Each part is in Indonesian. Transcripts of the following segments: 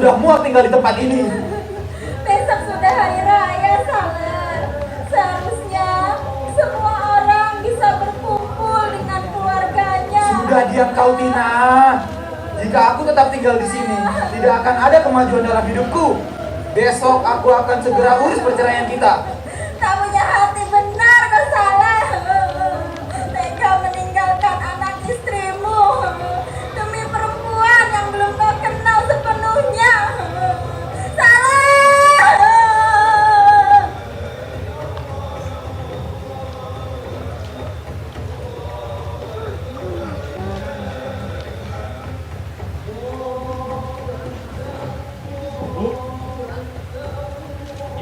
sudah muak tinggal di tempat ini. Besok sudah hari raya, Salar. Seharusnya semua orang bisa berkumpul dengan keluarganya. Sudah diam kau, Tina. Jika aku tetap tinggal di sini, tidak akan ada kemajuan dalam hidupku. Besok aku akan segera urus perceraian kita. Tak punya hati benar kau, Salar. Tega meninggalkan anak istrimu demi perempuan yang belum kau kenal sepenuhnya. Salar. Bu,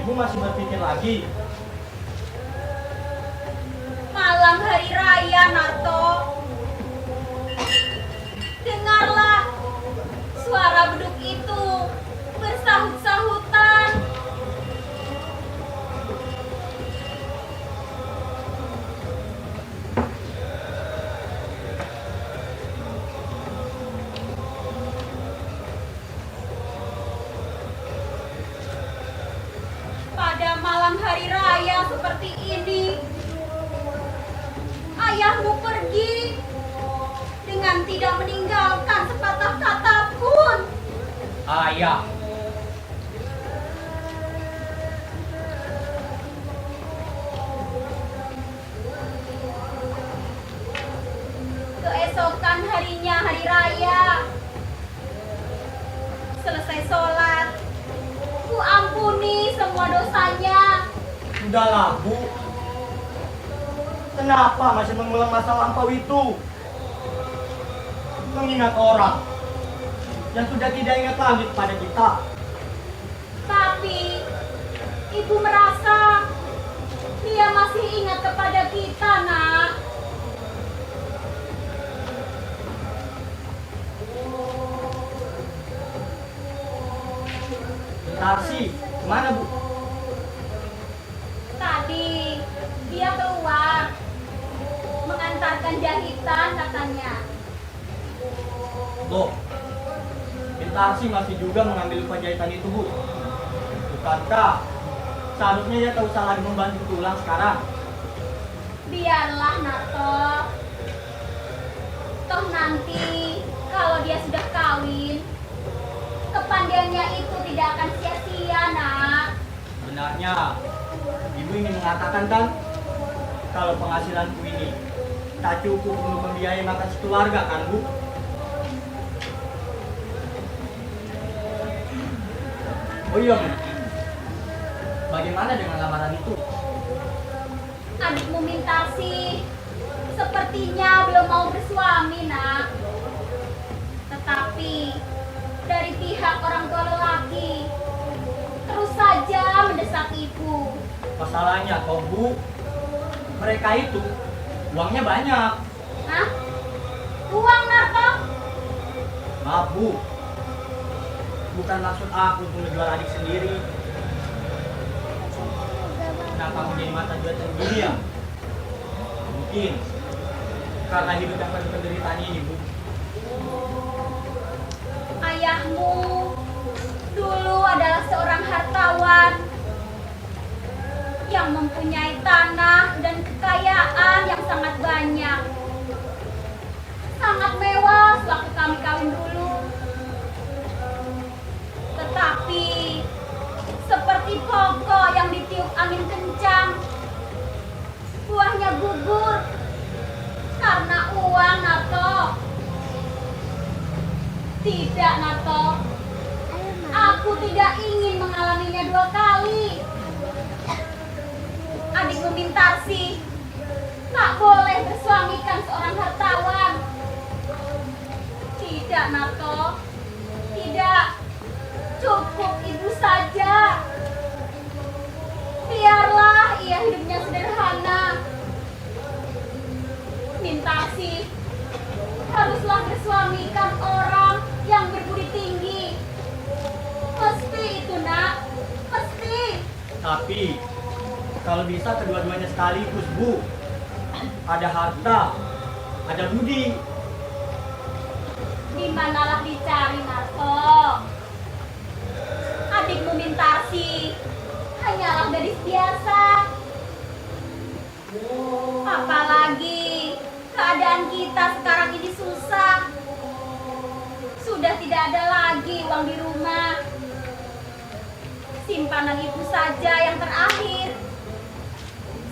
Ibu masih berpikir lagi? Malam hari raya, Narto. Dengarlah suara beduk itu bersahut-sahutan. Pada malam hari raya seperti ini, ayahmu pergi dengan tidak meninggalkan sepatah kata pun. Ayah. Keesokan harinya hari raya, selesai sholat, ku ampuni semua dosanya. Sudahlah, Bu. Kenapa masih mengulang masa lampau itu? Mengingat orang yang sudah tidak ingat lagi kepada kita. Tapi ibu merasa dia masih ingat kepada kita, Nak. Tarsi, kemana, Bu? Tadi dia keluar mengantarkan jahitan katanya. Loh, Tarsi masih juga mengambil upah jahitan itu, Bu. Bukankah seharusnya dia tak usah lagi membantu tulang sekarang? Biarlah, Nato. Toh nanti kalau dia sudah kawin, kepandaiannya itu tidak akan sia-sia, Nak. Sebenarnya, Ibu ingin mengatakan kan, kalau penghasilanku ini tak cukup untuk membiayai makan sekeluarga kan, Bu? Oh iya, Bu. Bagaimana dengan lamaran itu? Adikmu Mintasi sepertinya belum mau bersuami, Nak. Tetapi dari pihak orang tua lelaki terus saja mendesak ibu. Masalahnya kok, Bu, mereka itu uangnya banyak. Hah? Uang, Narto? Maaf, Bu, bukan maksud aku untuk menjual adik sendiri. Kenapa menjadi mata duitan begini ya? Mungkin karena hidup yang penuh penderitaan ini, Bu. Ayahmu dulu adalah seorang hartawan yang mempunyai tanah dan kekayaan yang sangat banyak. Sangat mewah sewaktu kami kawin dulu. Tetapi seperti pokok yang ditiup angin kencang, buahnya gugur karena uang, Nato. Tidak, Nato. Aku tidak ingin mengalaminya dua kali. Adikmu Mintasi tak boleh bersuamikan seorang hartawan. Tidak, Nato. Tidak. Cukup ibu saja. Biarlah ia hidupnya sederhana. Mintasi haruslah bersuamikan orang yang berbudi tinggi. Mesti itu, Nak. Mesti. Tapi kalau bisa kedua-duanya sekaligus, Bu. Ada harta, ada budi. Di manalah dicari, Narto. adikmu Mintarsi hanyalah gadis biasa. Apalagi keadaan kita sekarang ini susah. Sudah tidak ada lagi uang di rumah. Simpanan ibu saja yang terakhir.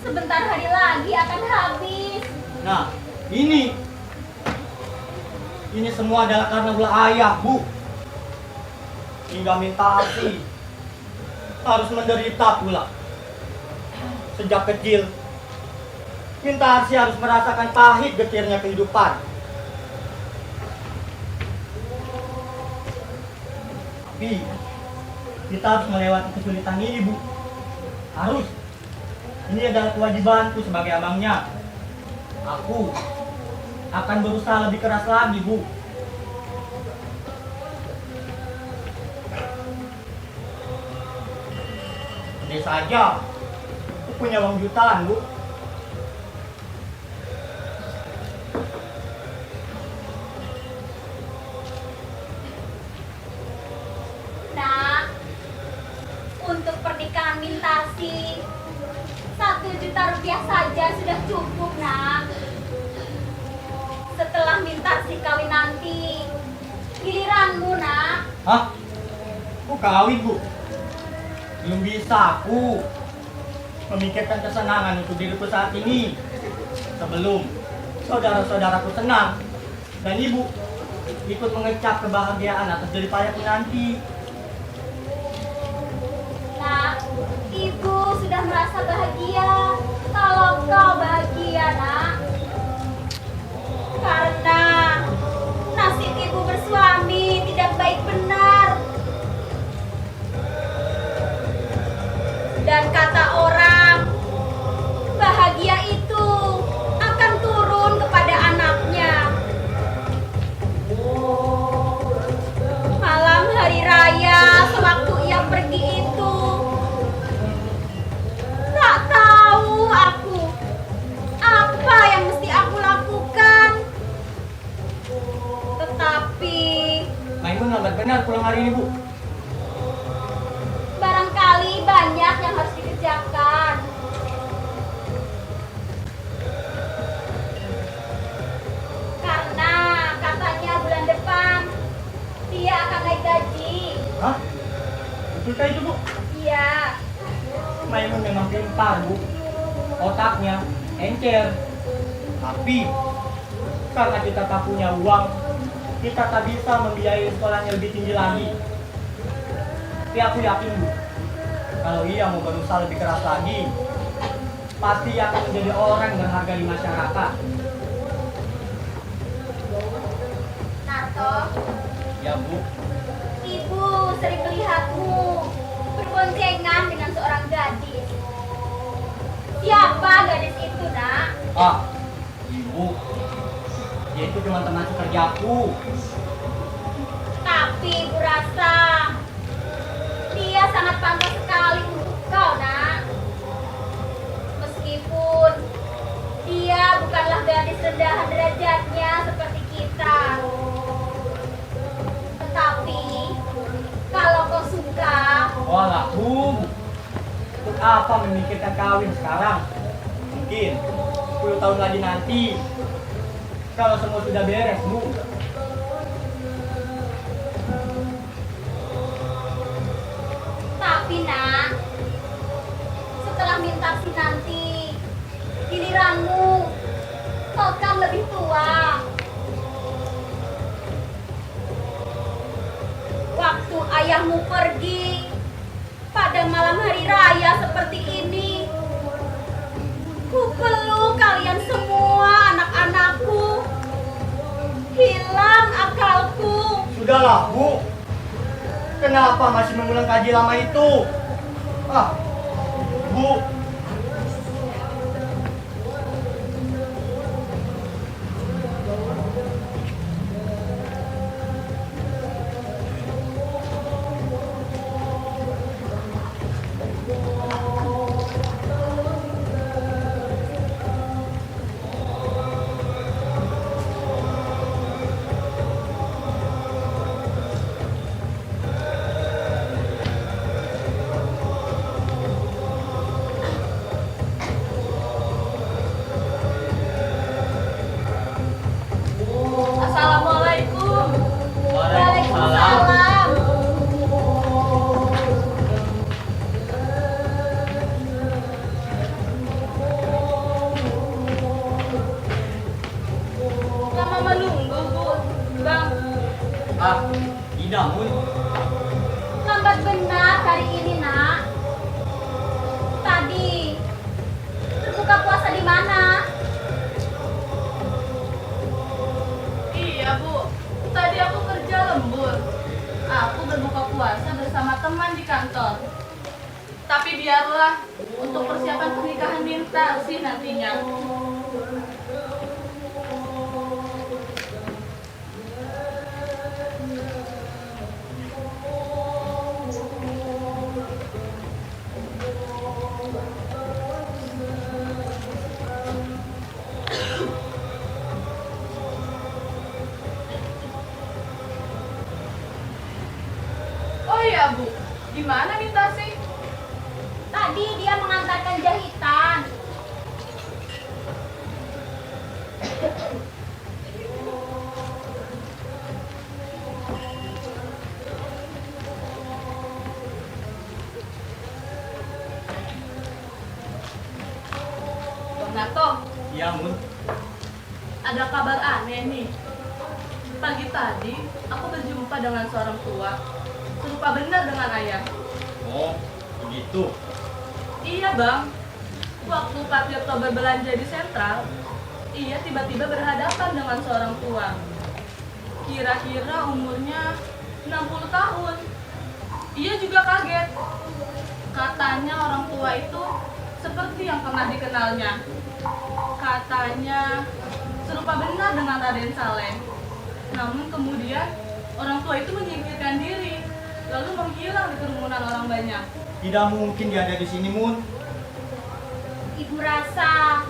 Sebentar hari lagi akan habis. Nah, ini semua adalah karena ulah ayah, Bu. Hingga Mintarsi harus menderita pula. Sejak kecil, Mintarsi harus merasakan pahit getirnya kehidupan. Tapi kita harus melewati kesulitan ini, Bu. Harus. Ini adalah kewajibanku sebagai abangnya. Aku akan berusaha lebih keras lagi, Bu. Ini saja, aku punya uang jutaan, Bu. Nak, untuk pernikahan Mintarsi 1 juta rupiah saja sudah cukup, Nak. Setelah Mintarsi kawin nanti, giliranmu, Nak. Hah? Aku kawin, Bu. Belum bisa aku memikirkan kesenangan untuk diriku saat ini sebelum saudara-saudaraku senang dan ibu ikut mengecap kebahagiaan atas jeripayahku nanti. Nak, ibu sudah merasa bahagia kalau kau bahagia, Nak. Karena nasib ibu bersuami tidak baik benar. Dan kata orang, bahagia itu akan turun kepada anaknya. Malam hari raya sewaktu ia pergi itu, tak tahu aku apa yang mesti aku lakukan. Tetapi Maimun lambat benar pulang hari ini, Bu. barangkali banyak yang harus dikerjakan. Karena katanya bulan depan dia akan naik gaji. Hah? Betulkah itu, Bu? Iya. Maimun memang pintar, Bu. Otaknya encer. Tapi karena kita tak punya uang, kita tak bisa membiayai sekolahnya lebih tinggi lagi. Tapi aku yakin, Bu, kalau ia mau berusaha lebih keras lagi, pasti ia akan menjadi orang berharga di masyarakat. Narto, Ya, Bu. ibu sering melihatmu berboncengan dengan seorang gadis. Siapa gadis itu, Nak? Ah, Ibu. Dia itu cuma teman sekerjaku. Tapi ibu rasa dia sangat pantas sekali untuk kau, Nak. Meskipun dia bukanlah gadis rendahan derajatnya seperti kita. Tetapi kalau kau suka, Walah, Bu. Untuk apa memikirkan kawin sekarang? Mungkin 10 tahun lagi nanti, kalau semua sudah beres, Bu. tapi Nak, setelah Mintarsi nanti, giliranmu, kau kan lebih tua. Waktu ayahmu pergi pada malam hari raya seperti ini, ku peluk kalian semua anak-anakku. Hilang akalku. Sudahlah, Bu. Kenapa masih mengulang kaji lama itu? Ah, Bu. biarlah untuk persiapan pernikahan Minta sih nantinya. Oh iya Bu, gimana Minta sih? Tadi dia mengantarkan jahitan. Bang Nato, Iya, Mun. ada kabar aneh nih. Pagi tadi, aku berjumpa dengan seorang tua. Serupa benar dengan ayah. Oh, begitu. Iya bang, waktu Pak Tirto berbelanja di sentral, ia tiba-tiba berhadapan dengan seorang tua. Kira-kira umurnya 60 tahun. Ia juga kaget. Katanya orang tua itu seperti yang pernah dikenalnya. Katanya serupa benar dengan Raden Saleh. Namun kemudian orang tua itu menyingkirkan diri, lalu menghilang di kerumunan orang banyak. Tidak mungkin dia ada di sini, Mun. Ibu rasa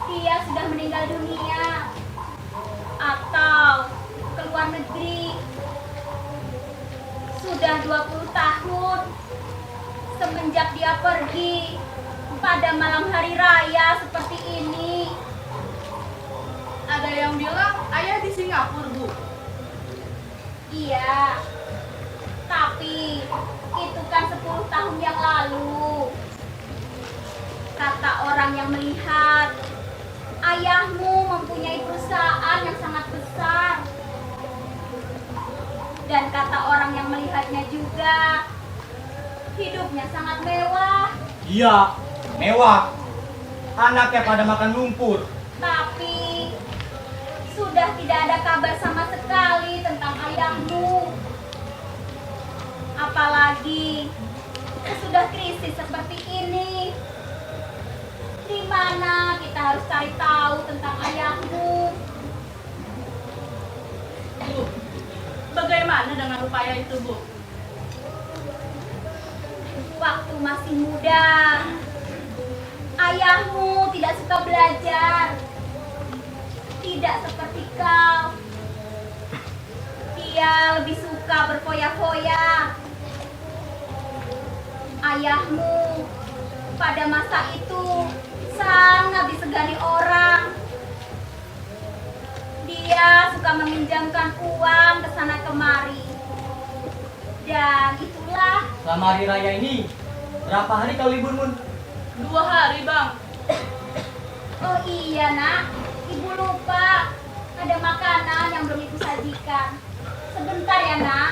dia sudah meninggal dunia atau ke luar negeri. Sudah 20 tahun semenjak dia pergi pada malam hari raya seperti ini. Ada yang bilang ayah di Singapura, Bu. Iya, tapi itu kan 10 tahun yang lalu. Kata orang yang melihat, ayahmu mempunyai perusahaan yang sangat besar. Dan kata orang yang melihatnya juga, hidupnya sangat mewah. Iya, mewah. Anaknya pada makan lumpur. Tapi sudah tidak ada kabar sama sekali tentang ayahmu. Apalagi sudah krisis seperti ini. Di mana kita harus cari tahu tentang ayahmu? Bu, bagaimana dengan upaya itu, Bu? Waktu masih muda, ayahmu tidak suka belajar. Tidak seperti kau. Dia lebih suka berfoya-foya. Ayahmu pada masa itu sangat disegani orang. Dia suka meminjamkan uang ke sana kemari. Dan itulah Selama hari raya ini, berapa hari kau libur, Mun? 2 hari, Bang. oh iya nak, ibu lupa ada makanan yang belum ibu sajikan. Sebentar ya nak.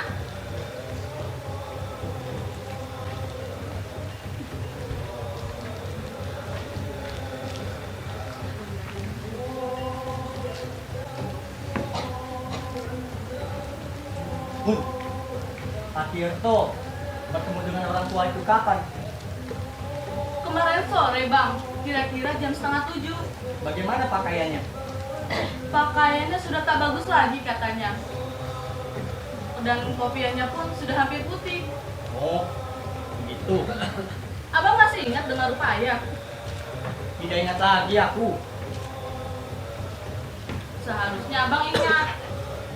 Mun, Pak Tirto bertemu dengan orang tua itu kapan? Kemarin sore, Bang. Kira-kira jam 6:30. Bagaimana pakaiannya? Pakaiannya sudah tak bagus lagi katanya. Dan kopiannya pun sudah hampir putih. Oh, begitu. Abang masih ingat dengan rupa ayah? Tidak ingat lagi aku. Seharusnya abang ingat.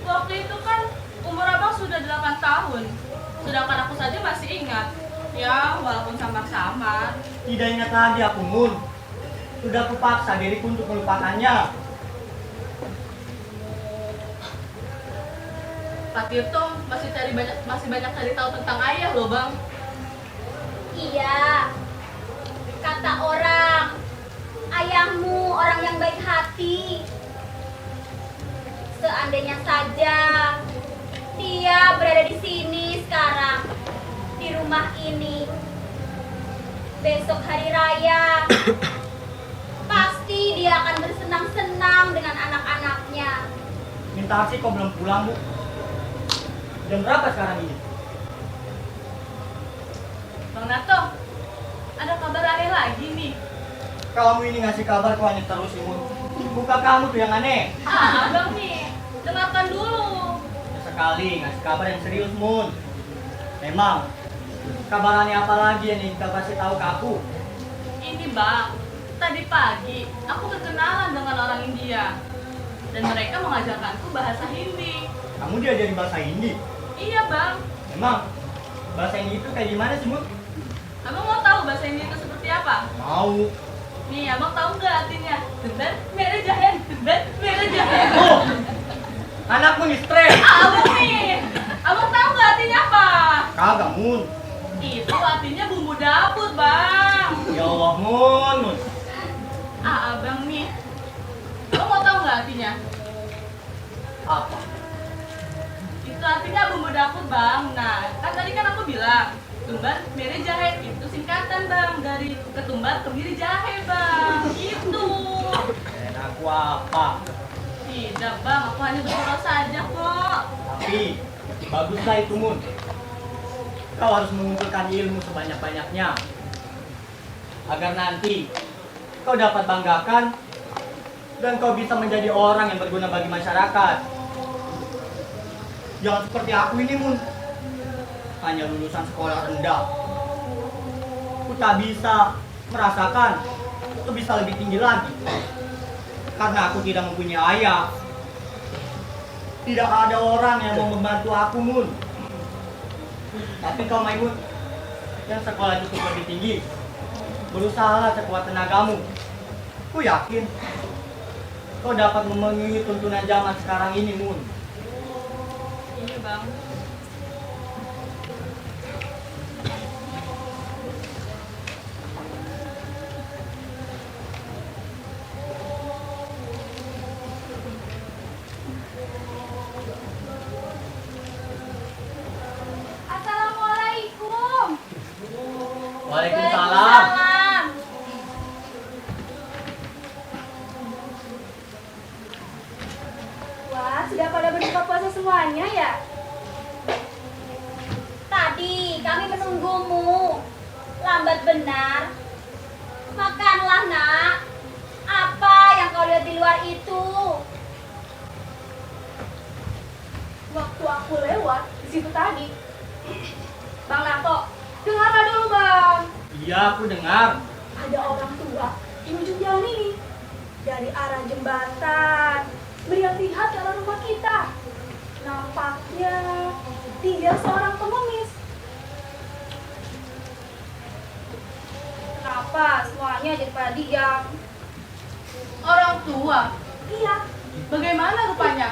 Waktu itu kan umur abang sudah 8 tahun. Sedangkan aku saja masih ingat. Ya, walaupun samar-samar. Tidak ingat lagi aku, Mun. Sudah kupaksa diriku untuk melupakannya. Pak Tirto masih banyak cari tahu tentang ayah loh, Bang. Iya, kata orang, ayahmu orang yang baik hati. Seandainya saja dia berada di sini sekarang, di rumah ini, besok hari raya, pasti dia akan bersenang-senang dengan anak-anaknya. Minta sih kau belum pulang, Bu. Jam berapa sekarang ini? Bang Nato, lagi nih? Kamu ini ngasih kabar kok hanya terus Mun. Muka kamu tuh yang aneh. Abang nih, dengarkan dulu. Sekali ngasih kabar yang serius Mun. Memang kabarannya apa lagi yang ingin kau kasih tahu ke aku? Ini bang, tadi pagi aku berkenalan dengan orang India. Dan mereka mengajarkanku bahasa Hindi. Kamu diajari bahasa Hindi? Iya bang. Memang bahasa Hindi itu kayak gimana sih Mun? Abang mau tahu bahasa Hindi itu seperti apa? Mau. Nih, abang tahu nggak artinya? Tumben, mere jahen, tumben, mere jahen. Oh, anakmu nih stres. Abang nih, abang tahu nggak artinya apa? Kagak Mun. Itu artinya bumbu dapur, bang. Ya Allah Mun. Abang nih, abang mau tahu nggak artinya? Apa? Itu artinya bumbu dapur, bang. Nah, kan tadi kan aku bilang tumbar mere jahe itu singkatan bang dari ketumbar kemiri jahe bang. Itu. Dan aku apa? Tidak bang, aku hanya bersurau saja kok. Tapi baguslah itu Mun. Kau harus mengumpulkan ilmu sebanyak-banyaknya agar nanti kau dapat banggakan dan kau bisa menjadi orang yang berguna bagi masyarakat. Jangan seperti aku ini Mun, hanya lulusan sekolah rendah. Aku tak bisa merasakan itu bisa lebih tinggi lagi karena aku tidak mempunyai ayah. Tidak ada orang yang mau membantu aku Mun. Tapi kau Maimun yang sekolah cukup lebih tinggi, berusaha sekuat tenagamu. Ku yakin kau dapat memenuhi tuntunan zaman sekarang ini Mun. Iya bang. Assalamualaikum. Waalaikumsalam. Wah, sudah pada berbuka puasa semuanya ya? Tadi kami menunggumu. Lambat benar. Makanlah, Nak. Apa yang kau lihat di luar itu? Waktu aku lewat di situ tadi, Bang Narto, dengarlah dulu Bang. Iya, aku dengar. Ada orang tua di ujung jalan ini, dari arah jembatan, melihat-lihat ke arah rumah kita. Nampaknya dia seorang pengemis. Kenapa semuanya jadi pada diam? Orang tua, Iya, bagaimana rupanya?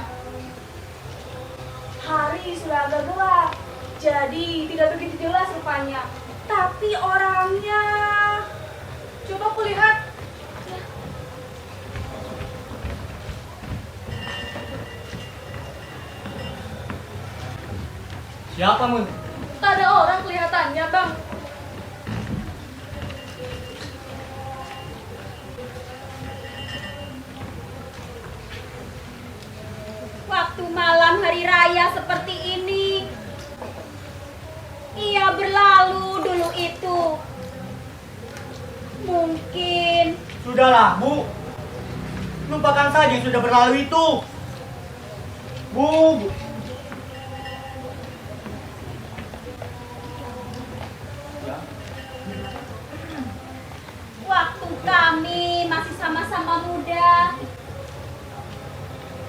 hari sudah agak gelap, jadi tidak begitu jelas rupanya. Tapi orangnya, coba kulihat. Siapa Mun? Tak ada orang kelihatannya bang. Waktu malam hari raya seperti ini, ia berlalu dulu itu. Mungkin Sudahlah, Bu. Lupakan saja yang sudah berlalu itu. Bu. Ya. waktu kami masih sama-sama muda,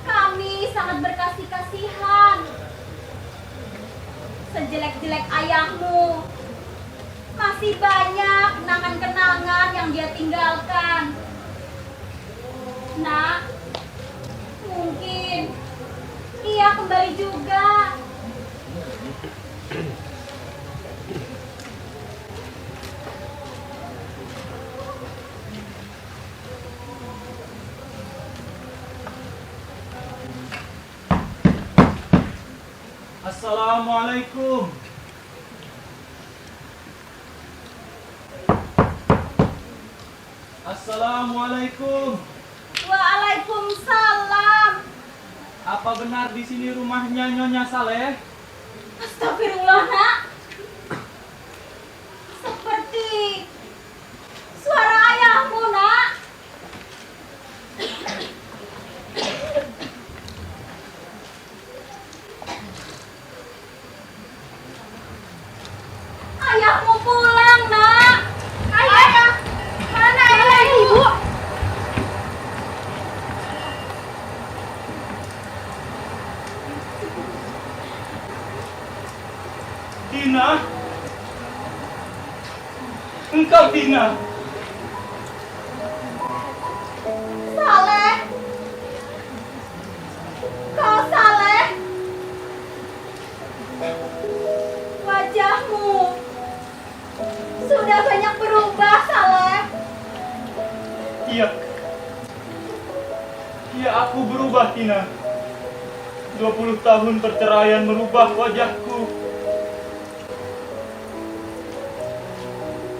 kami sangat berkasih-kasihan. Sejelek-jelek ayahmu, masih banyak kenangan-kenangan yang dia tinggalkan. Nak, mungkin ia kembali juga. Assalamualaikum. Assalamualaikum. Waalaikumsalam. Apa benar di sini rumahnya Nyonya Saleh? Astagfirullah, Nak. Seperti suara Engkau Tina. Saleh, kau Saleh, wajahmu sudah banyak berubah, Saleh. Iya. Iya, aku berubah, Tina. 20 tahun perceraian merubah wajahku.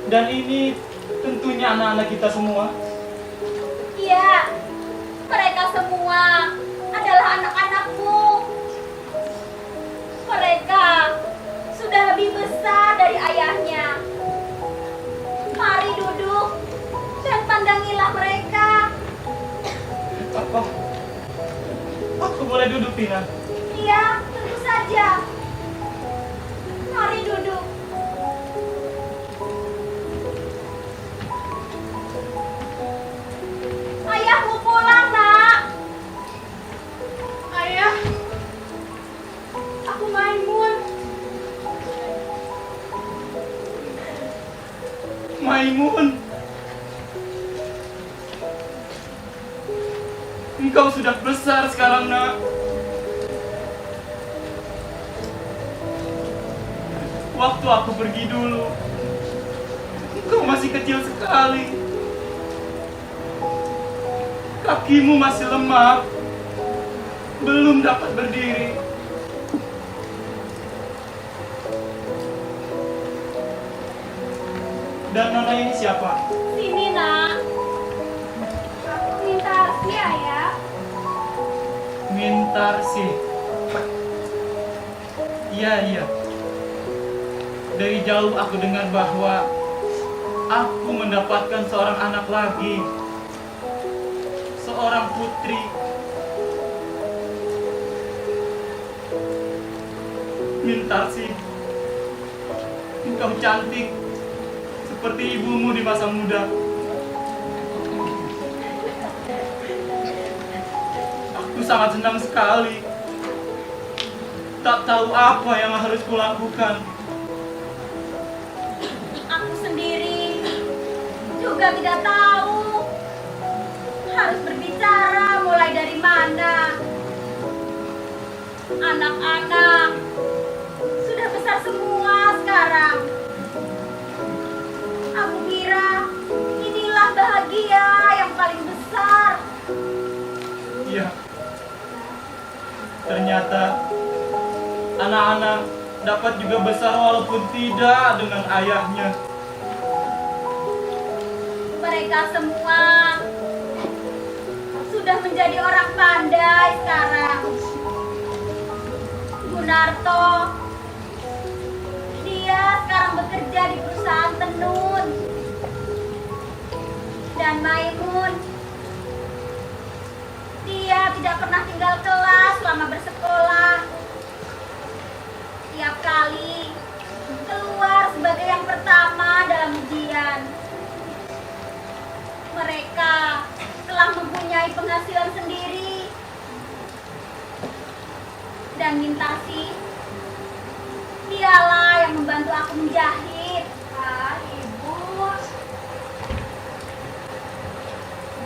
Dan ini tentunya anak-anak kita semua. Iya, mereka semua adalah anak-anakmu. Mereka sudah lebih besar dari ayahnya. Mari duduk dan pandangilah mereka. Apa? Aku boleh duduk, Tina? Iya, tentu saja. Mari duduk. Ayahmu pulang, Nak. Ayah, aku Maimun. Maimun. Engkau sudah besar sekarang, Nak. Waktu aku pergi dulu, engkau masih kecil sekali. Kakimu masih lemah, belum dapat berdiri. Dan Nona ini siapa? Sini, Nak. Aku minta Asia, ya. Mintarsi. Iya. Dari jauh aku dengar bahwa aku mendapatkan seorang anak lagi. Seorang putri. Mintarsi. Engkau cantik seperti ibumu di masa muda. Aku sangat senang sekali. Tak tahu apa yang harus kulakukan. Aku sendiri juga tidak tahu harus berbicara mulai dari mana. Anak-anak sudah besar semua sekarang. Aku kira inilah bahagia yang paling besar. Iya. Ternyata anak-anak dapat juga besar walaupun tidak dengan ayahnya. Mereka semua sudah menjadi orang pandai sekarang. Gunarto, dia sekarang bekerja di perusahaan tenun. Dan Maimun, dia tidak pernah tinggal kelas selama bersekolah. Tiap kali keluar sebagai yang pertama dalam ujian. Mereka telah mempunyai penghasilan sendiri. Dan Mintasi, dialah yang membantu aku menjahit. Ah, Ibu.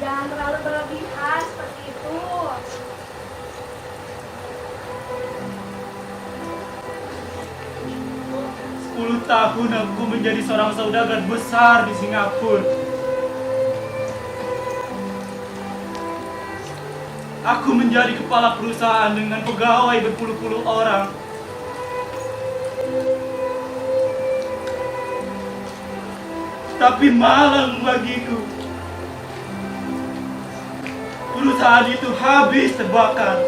Jangan terlalu berlebihan seperti itu. Sepuluh tahun aku menjadi seorang saudagar besar di Singapura. Aku menjadi kepala perusahaan dengan pegawai berpuluh-puluh orang. Tapi malang bagiku. Perusahaan itu habis terbakar.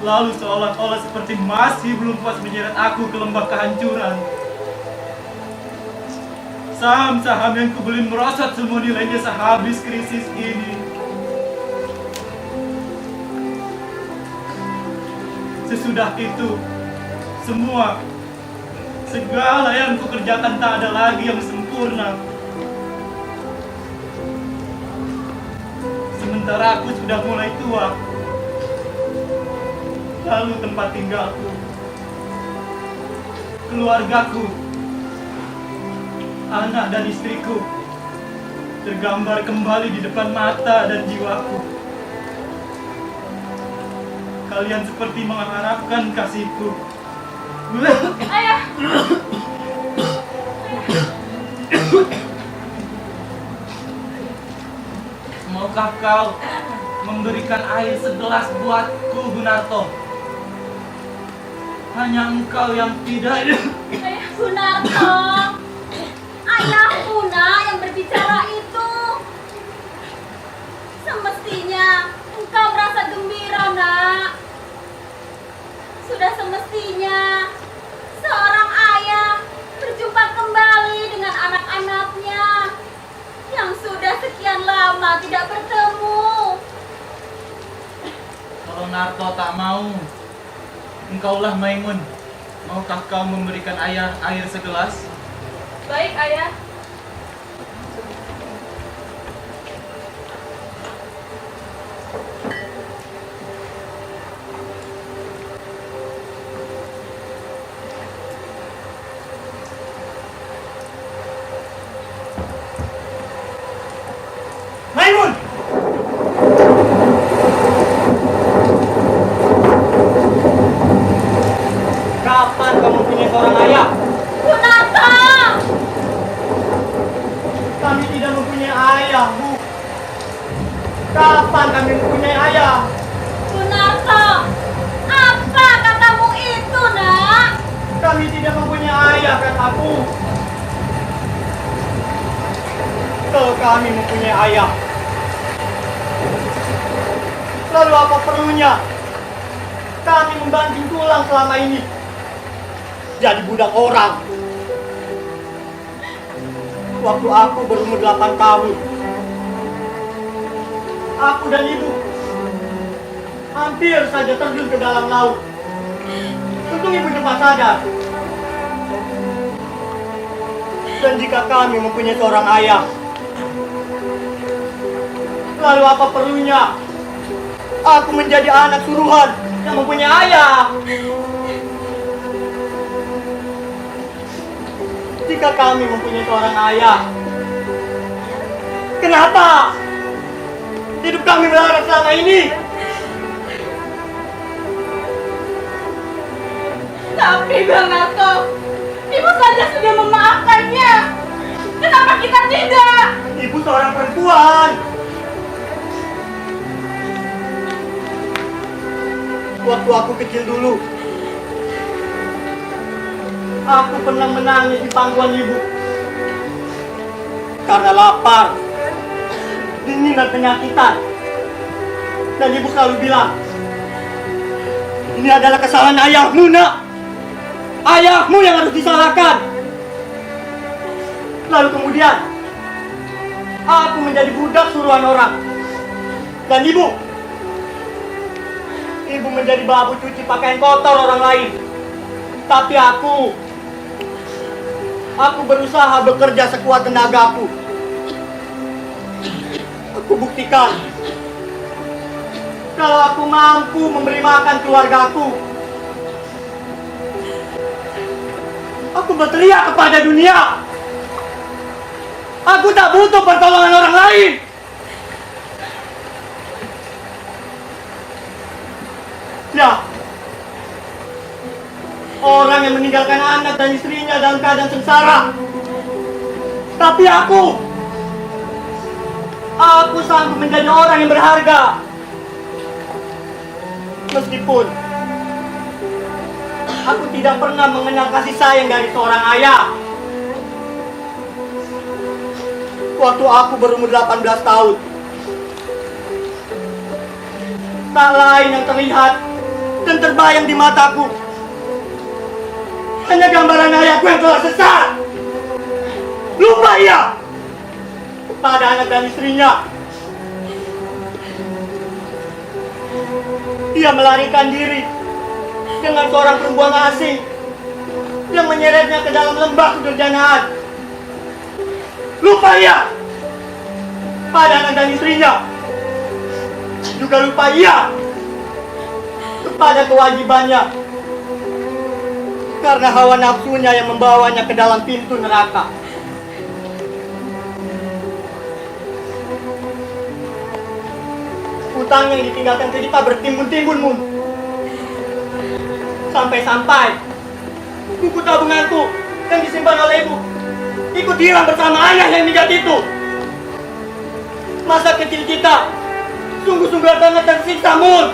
Lalu seolah-olah seperti masih belum puas menyeret aku ke lembah kehancuran. Saham-saham yang kubeli merosot semua nilainya sehabis krisis ini. Sesudah itu, segala yang kukerjakan tak ada lagi yang sempurna. Sementara aku sudah mulai tua. Lalu tempat tinggalku keluargaku, anak dan istriku tergambar kembali di depan mata dan jiwaku. Kalian seperti mengharapkan kasihku. Ayah, Maukah kau memberikan air segelas buatku, Gunarto? Hanya engkau yang tidak. Gunarto, ayahku nak yang berbicara itu. Semestinya engkau merasa gembira nak. Sudah semestinya seorang ayah berjumpa kembali dengan anak-anaknya yang sudah sekian lama tidak bertemu. Kalau Narto tak mau, engkaulah Maimun. Maukah kau memberikan ayah air segelas? baik ayah. Maimun! Kapan kamu punya seorang ayah? Gunarto, Kami tidak mempunyai ayah, Bu. Kapan kami mempunyai ayah? Gunarto, apa katamu itu nak? Kami tidak mempunyai ayah, kataku. Kalau kami mempunyai ayah, lalu apa perlunya kami membanting tulang selama ini jadi budak orang? Waktu aku berumur 8 tahun, aku dan ibu hampir saja terjun ke dalam laut. Untung ibu cepat sadar. Dan jika kami mempunyai seorang ayah, lalu apa perlunya aku menjadi anak suruhan yang mempunyai ayah? Jika kami mempunyai seorang ayah, kenapa hidup kami melarat selama ini? Tapi Bang Narto, ibu saja sudah memaafkannya. Kenapa kita tidak? Ibu seorang perempuan. Waktu aku kecil dulu, aku pernah menangis di pangkuan ibu karena lapar, dingin dan penyakitan. Dan ibu selalu bilang, ini adalah kesalahan ayahmu, nak. Ayahmu yang harus disalahkan. Lalu kemudian, aku menjadi budak suruhan orang. Dan ibu menjadi babu cuci pakaian kotor orang lain. Tapi aku berusaha bekerja sekuat tenagaku. Aku buktikan kalau aku mampu memberi makan keluargaku. Aku berteriak kepada dunia. Aku tak butuh pertolongan orang lain. Ya, orang yang meninggalkan anak dan istrinya dalam keadaan sengsara. Tapi aku sanggup menjadi orang yang berharga. Meskipun aku tidak pernah mengenal kasih sayang dari seorang ayah. Waktu aku berumur 18 tahun, tak lain yang terlihat dan terbayang di mataku hanya gambaran ayahku yang telah sesat. Lupa ia pada anak dan istrinya. Ia melarikan diri dengan seorang perempuan asing yang menyeretnya ke dalam lembah kedurjanaan. Lupa ia pada anak dan istrinya. Juga lupa ia kepada kewajibannya karena hawa nafsunya yang membawanya ke dalam pintu neraka. Hutang yang ditinggalkan ke kita bertimbun-timbun, Mun. Sampai-sampai buku tabunganku yang disimpan oleh ibu ikut hilang bersama ayah yang minggat itu. Masa kecil kita sungguh-sungguh sangat tersiksa, Mun.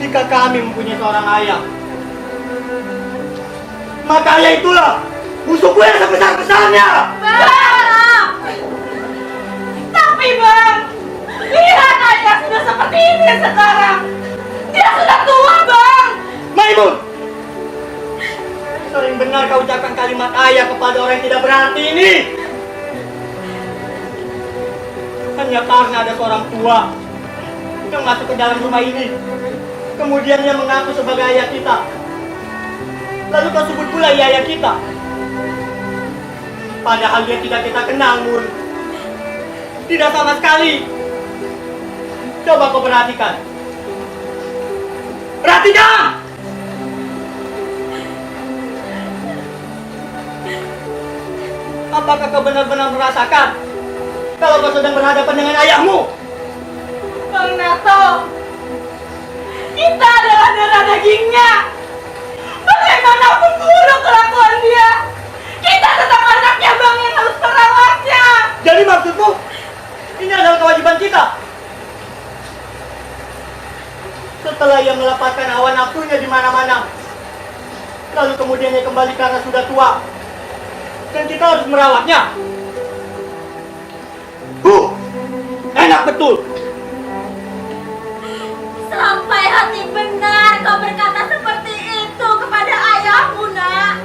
Jika kami mempunyai seorang ayah, maka ayah itulah musuhku yang sebesar-besarnya. Bang! Tapi Bang, lihat ayah sudah seperti ini sekarang. Dia sudah tua, Bang. Maimun, sering benar kau ucapkan kalimat ayah kepada orang yang tidak berarti ini. Hanya karena ada seorang tua yang masuk ke dalam rumah ini, kemudian dia mengaku sebagai ayah kita. Lalu kau sebut pula ayah kita. Padahal dia tidak kita kenal, Mun. Tidak sama sekali. Coba kau perhatikan. Perhatikan! Apakah kau benar-benar merasakan kalau kau sedang berhadapan dengan ayahmu? Bang Narto, kita adalah darah dagingnya. Bagaimanapun buruk kelakuan dia, kita tetap anaknya, Bang, yang harus merawatnya. Jadi maksudmu, ini adalah kewajiban kita. Setelah ia melepaskan hawa nafsunya di mana-mana, lalu kemudian ia kembali karena sudah tua, dan kita harus merawatnya. Enak betul. Sampai hati benar kau berkata seperti itu kepada ayahmu, Nak.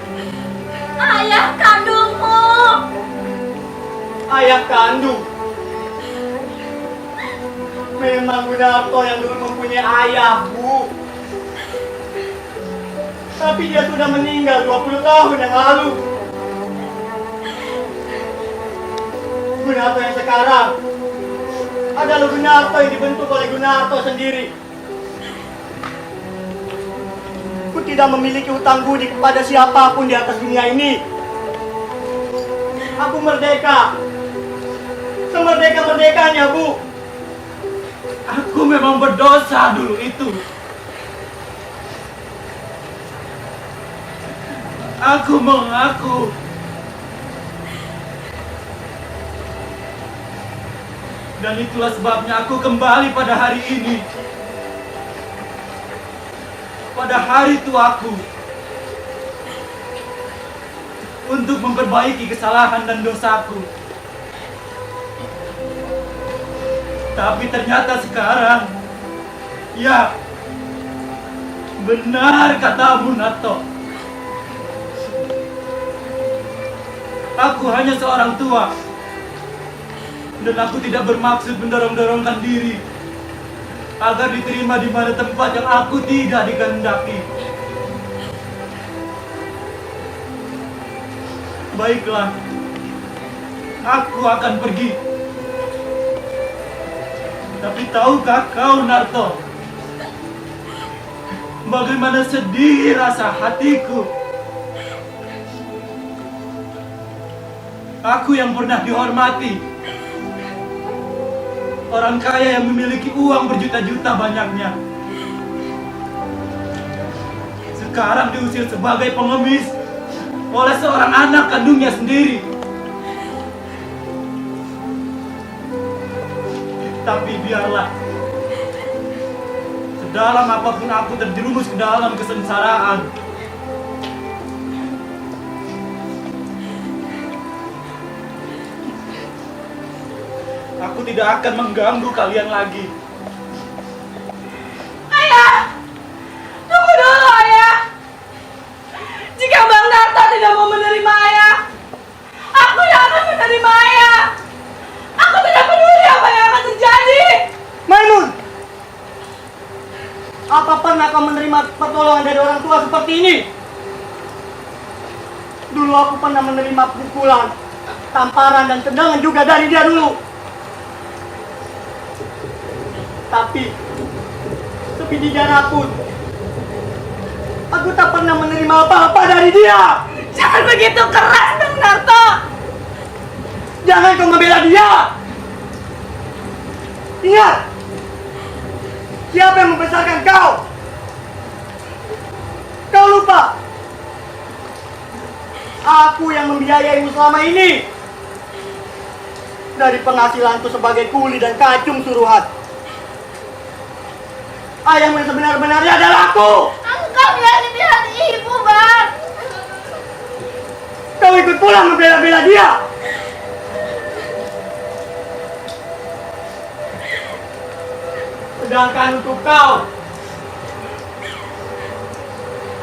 Ayah kandungmu. Ayah kandung. Memang Gunarto yang dulu mempunyai ayah, Bu. Tapi dia sudah meninggal 20 tahun yang lalu. Gunarto yang sekarang adalah Gunarto yang dibentuk oleh Gunarto sendiri. Ku tidak memiliki hutang budi kepada siapapun di atas dunia ini. Aku merdeka. Semerdeka-merdekanya, Bu. Aku memang berdosa dulu itu. Aku mengaku. Dan itulah sebabnya aku kembali pada hari ini. Pada hari tuaku. Untuk memperbaiki kesalahan dan dosaku. Tapi ternyata sekarang, ya, benar katamu, Nato. Aku hanya seorang tua. Dan aku tidak bermaksud mendorong-dorongkan diri agar diterima di mana tempat yang aku tidak dikehendaki. Baiklah, aku akan pergi. Tapi tahukah kau, Narto, bagaimana sedih rasa hatiku? Aku yang pernah dihormati, orang kaya yang memiliki uang berjuta-juta banyaknya, sekarang diusir sebagai pengemis oleh seorang anak kandungnya sendiri. Tapi biarlah, sedalam apapun aku terjerumus ke dalam kesengsaraan, aku tidak akan mengganggu kalian lagi. Ayah, tunggu dulu, Ayah. Jika Bang Narto tidak mau menerima Ayah, aku yang akan menerima Ayah. Aku tidak peduli apa yang akan terjadi. Maimun, apa pernah kau menerima pertolongan dari orang tua seperti ini? Dulu aku pernah menerima pukulan, tamparan, dan tendangan juga dari dia dulu. Tapi menutupi jejak pun. Aku tak pernah menerima apa-apa dari dia. Jangan begitu keras dong, Narto. Jangan kau membela dia. Ingat, siapa yang membesarkan kau? Kau lupa? Aku yang membiayaimu selama ini. Dari penghasilanku sebagai kuli dan kacung suruhan. Ayahmu yang sebenar-benarnya adalah aku. Engkau menyakiti hati ibu, Bang. Kau ikut pulang membela-bela dia. Sedangkan untuk kau,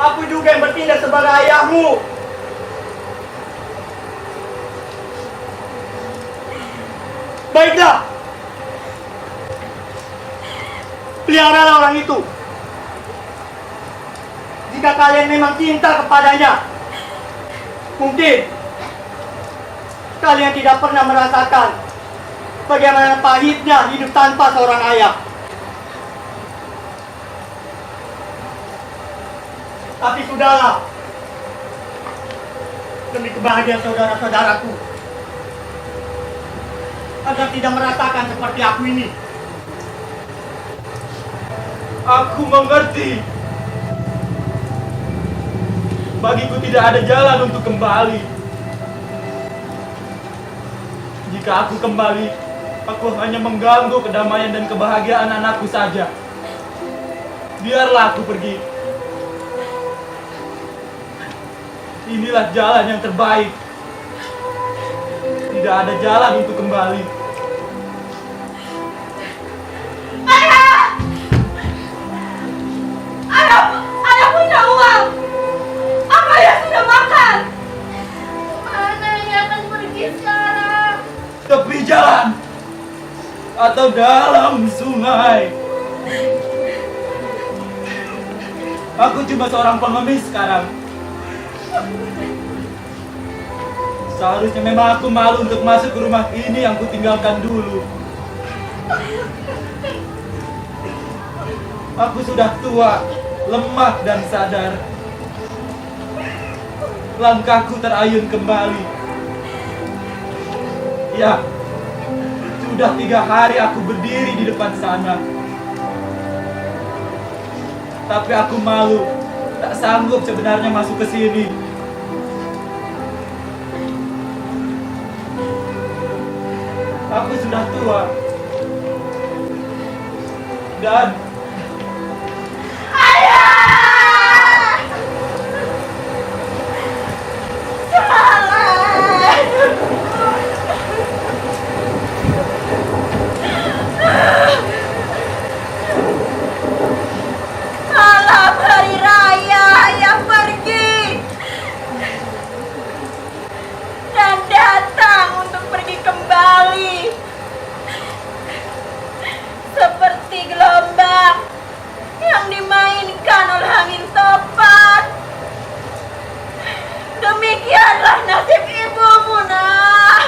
aku juga yang bertindak sebagai ayahmu. Baiklah, peliharalah orang itu. Jika kalian memang cinta kepadanya, mungkin kalian tidak pernah merasakan bagaimana pahitnya hidup tanpa seorang ayah. Tapi sudahlah, demi kebahagiaan saudara-saudaraku, agar tidak merasakan seperti aku ini. Aku mengerti. Bagiku tidak ada jalan untuk kembali. Jika aku kembali, aku hanya mengganggu kedamaian dan kebahagiaan anakku saja. Biarlah aku pergi. Inilah jalan yang terbaik. Tidak ada jalan untuk kembali. Ayah punya uang. Apa ayah sudah makan? Mana yang akan pergi sekarang? Tepi jalan atau dalam sungai. Aku cuma seorang pengemis sekarang. Seharusnya memang aku malu untuk masuk ke rumah ini yang kutinggalkan dulu. Aku sudah tua, lemah dan sadar. Langkahku terayun kembali. Ya, sudah 3 hari aku berdiri di depan sana. Tapi aku malu, tak sanggup sebenarnya masuk ke sini. Aku sudah tua. Dan Malam hari raya ayah pergi dan datang untuk pergi kembali seperti gelombang yang dimainkan oleh angin topan. Demikianlah nasib ibumu, nak.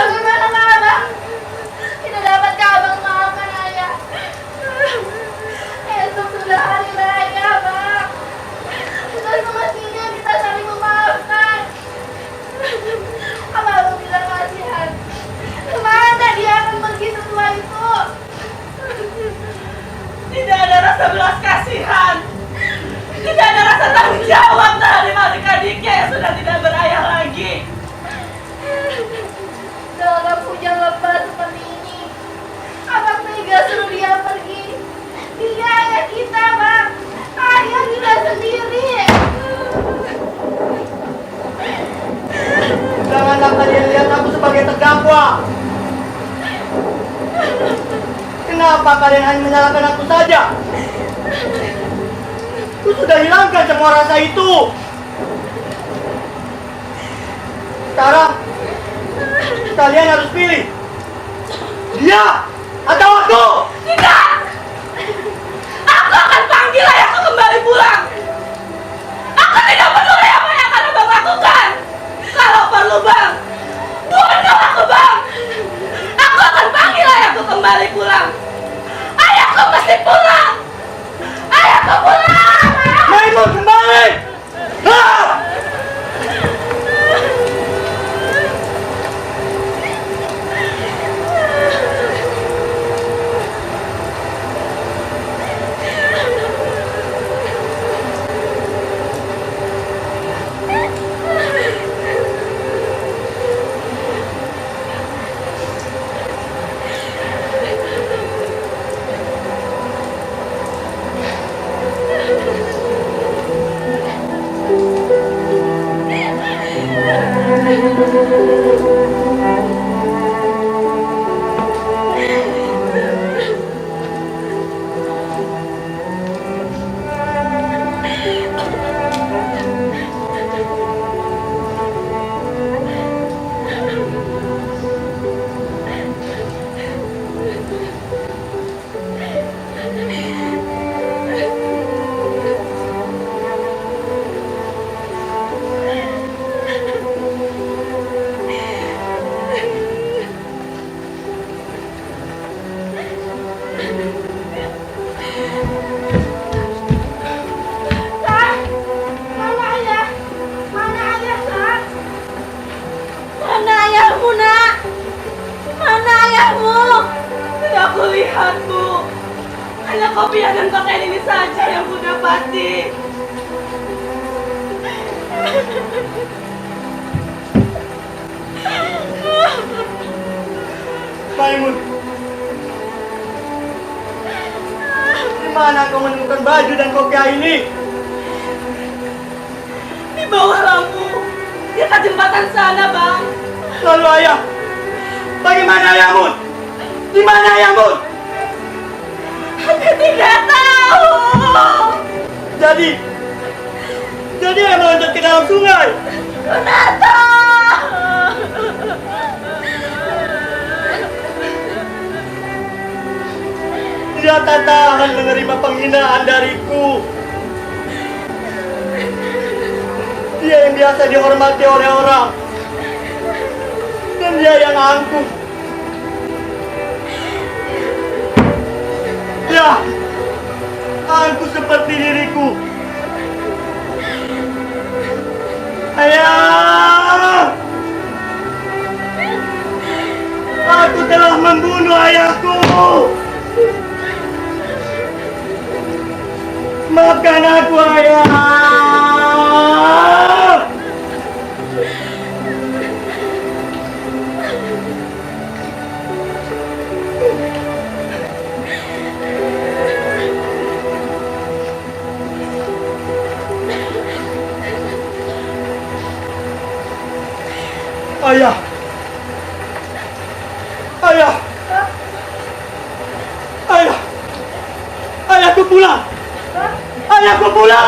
Bagaimana Abang? Tidak dapat Abang maafkan ayah. Esok sudah hari raya, Bang. Sudah semestinya kita saling memaafkan. Abang bilang kasihan. Kemana dia akan pergi setelah itu? Tidak ada rasa belas kasihan. Tidak ada rasa tanggung jawab terhadap adik-adiknya yang sudah tidak berayah lagi. Dalam hujan lebat seperti ini, Abang tega suruh dia pergi. Dia ayah kita, Bang. Ayah kita sendiri. Janganlah kalian lihat aku sebagai terdakwa. Kenapa kalian hanya menyalahkan aku saja? Aku sudah hilangkan semua rasa itu. Sekarang kalian harus pilih, dia atau aku. Tidak! Aku akan panggil ayahku kembali pulang. Aku tidak peduli apa yang akan Abang lakukan. Kalau perlu, Bang, bunuh aku, Bang. Aku akan panggil jahatku. Hanya kopiah dan pakaian ini saja yang ku dapati. Maimun, di mana kau menemukan baju dan kopiah ini? Di bawah lampu, di dekat jembatan sana, Bang. Lalu ayah, bagaimana ayahmu? Di mana ayahmu? Aku tidak tahu. Jadi ayah meloncat ke dalam sungai. Kenapa? Dia tak tahan menerima penghinaan dariku. Dia yang biasa dihormati oleh orang, dan dia yang angkuh. Ya, angkuh seperti diriku. Ayah, aku telah membunuh ayahku. Maafkan aku, ayah. Ayah. Ayah. Ayah. Ayahku pulang. Ayahku pulang.